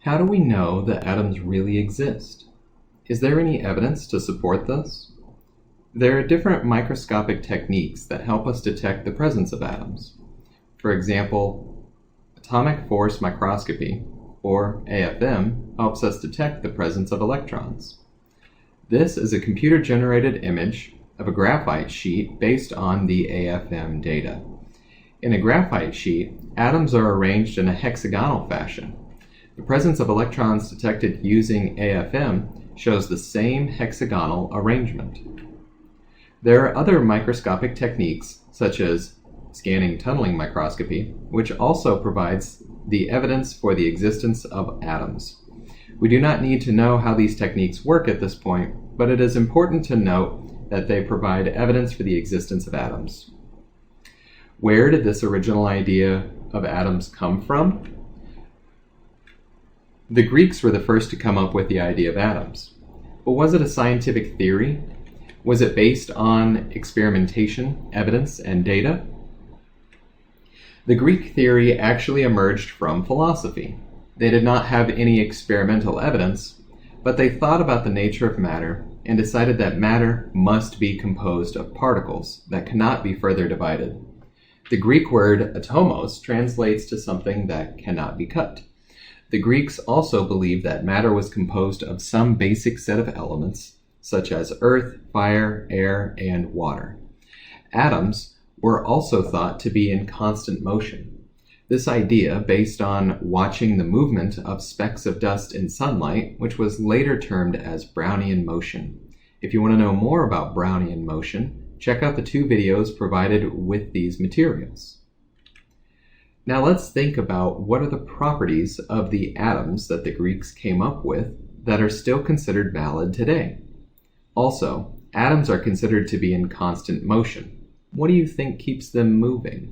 How do we know that atoms really exist? Is there any evidence to support this? There are different microscopic techniques that help us detect the presence of atoms. For example, atomic force microscopy, or AFM, helps us detect the presence of electrons. This is a computer-generated image of a graphite sheet based on the AFM data. In a graphite sheet, atoms are arranged in a hexagonal fashion. The presence of electrons detected using AFM shows the same hexagonal arrangement. There are other microscopic techniques, such as scanning tunneling microscopy, which also provides the evidence for the existence of atoms. We do not need to know how these techniques work at this point, but it is important to note that they provide evidence for the existence of atoms. Where did this original idea of atoms come from? The Greeks were the first to come up with the idea of atoms. But was it a scientific theory? Was it based on experimentation, evidence, and data? The Greek theory actually emerged from philosophy. They did not have any experimental evidence, but they thought about the nature of matter and decided that matter must be composed of particles that cannot be further divided. The Greek word atomos translates to something that cannot be cut. The Greeks also believed that matter was composed of some basic set of elements, such as earth, fire, air, and water. Atoms were also thought to be in constant motion. This idea, based on watching the movement of specks of dust in sunlight, which was later termed as Brownian motion. If you want to know more about Brownian motion, check out the 2 videos provided with these materials. Now let's think about what are the properties of the atoms that the Greeks came up with that are still considered valid today. Also, atoms are considered to be in constant motion. What do you think keeps them moving?